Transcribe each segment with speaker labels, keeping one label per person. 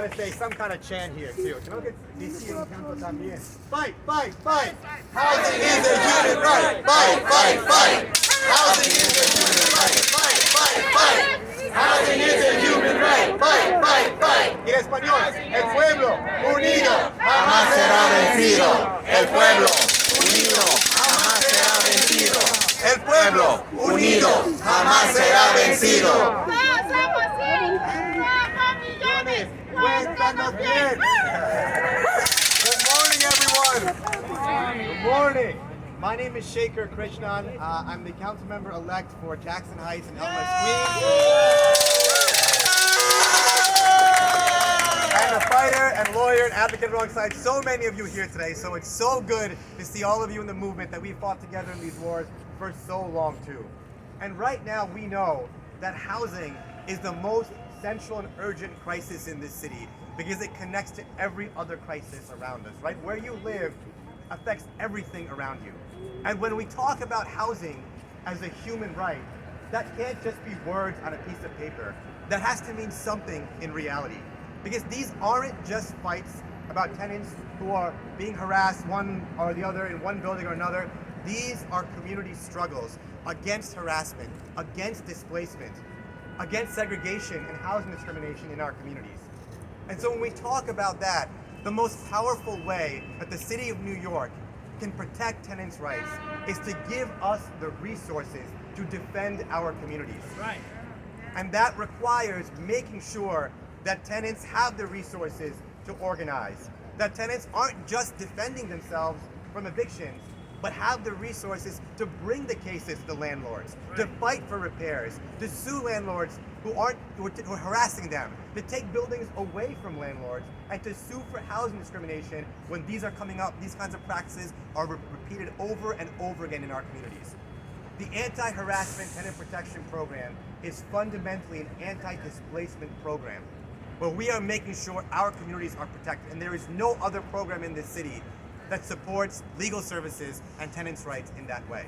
Speaker 1: trying to say some kind of chant here too. Creo que dice un canto también. Fight, fight, fight.
Speaker 2: Housing is a human right. Fight, fight, fight. Housing is a human right. Fight, fight, fight. Housing is a human right. Fight, fight, fight.
Speaker 1: Y en español, el pueblo unido
Speaker 2: Jamás será vencido. El pueblo unido jamás será vencido. El pueblo unido jamás será vencido.
Speaker 1: Cuéntanos bien. Good morning, everyone. Good morning. My name is Shaker Krishnan. I'm the council member elect for Jackson Heights and Elmhurst Queens. I'm a fighter and lawyer and advocate alongside so many of you here today. So it's so good to see all of you in the movement that we fought together in these wars for so long too. And right now we know that housing is the most central and urgent crisis in this city because it connects to every other crisis around us, right? Where you live affects everything around you. And when we talk about housing as a human right, that can't just be words on a piece of paper. That has to mean something in reality. Because these aren't just fights about tenants who are being harassed one or the other in one building or another. These are community struggles against harassment, against displacement, against segregation and housing discrimination in our communities. And so when we talk about that, the most powerful way that the city of New York can protect tenants' rights is to give us the resources to defend our communities.
Speaker 3: Right.
Speaker 1: And that requires making sure that tenants have the resources to organize, that tenants aren't just defending themselves from evictions, but have the resources to bring the cases to the landlords, to fight for repairs, to sue landlords who are harassing them, to take buildings away from landlords, and to sue for housing discrimination when these are coming up, these kinds of practices are repeated over and over again in our communities. The Anti-Harassment Tenant Protection Program is fundamentally an anti-displacement program, where we are making sure our communities are protected, and there is no other program in this city that supports legal services and tenants' rights in that way.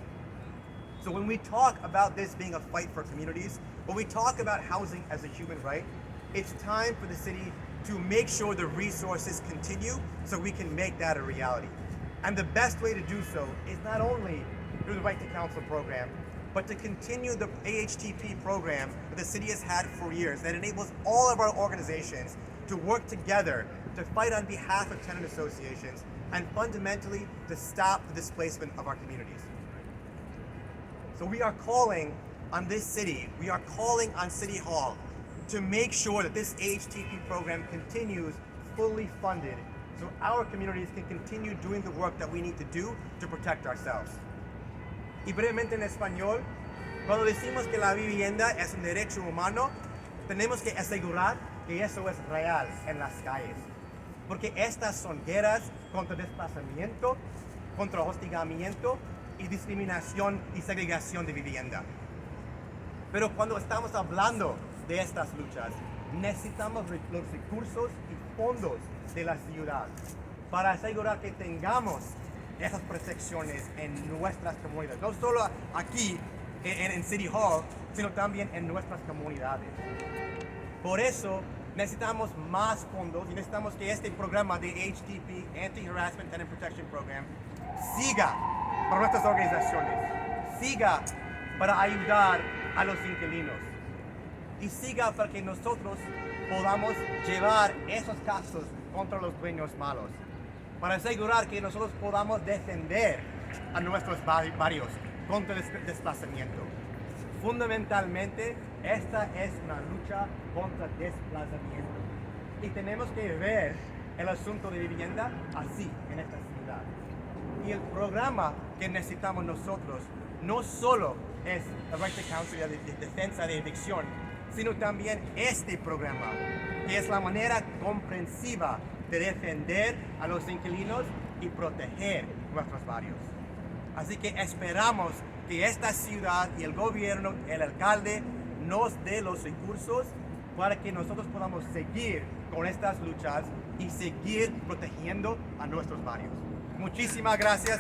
Speaker 1: So when we talk about this being a fight for communities, when we talk about housing as a human right, it's time for the city to make sure the resources continue so we can make that a reality. And the best way to do so is not only through the Right to Counsel program, but to continue the AHTP program that the city has had for years that enables all of our organizations to work together to fight on behalf of tenant associations and fundamentally to stop the displacement of our communities. So we are calling on this city, we are calling on City Hall to make sure that this AHTP program continues fully funded so our communities can continue doing the work that we need to do to protect ourselves. Y brevemente en español, cuando decimos que la vivienda es un derecho humano, tenemos que asegurar que eso es real en las calles. Porque estas son guerras contra desplazamiento, contra hostigamiento y discriminación y segregación de vivienda. Pero cuando estamos hablando de estas luchas, necesitamos los recursos y fondos de la ciudad para asegurar que tengamos esas protecciones en nuestras comunidades. No solo aquí en City Hall, sino también en nuestras comunidades. Por eso necesitamos más fondos y necesitamos que este programa de HTP, Anti-Harassment Tenant Protection Program, siga para nuestras organizaciones, siga para ayudar a los inquilinos y siga para que nosotros podamos llevar esos casos contra los dueños malos, para asegurar que nosotros podamos defender a nuestros barrios contra el desplazamiento. Fundamentalmente, esta es una lucha contra desplazamiento y tenemos que ver el asunto de vivienda así en esta ciudad. Y el programa que necesitamos nosotros no solo es el Right to Counsel de defensa de evicción, sino también este programa, que es la manera comprensiva de defender a los inquilinos y proteger nuestros barrios. Así que esperamos que esta ciudad y el gobierno, el alcalde, nos dé los recursos para que nosotros podamos seguir con estas luchas y seguir protegiendo a nuestros barrios. Muchísimas gracias.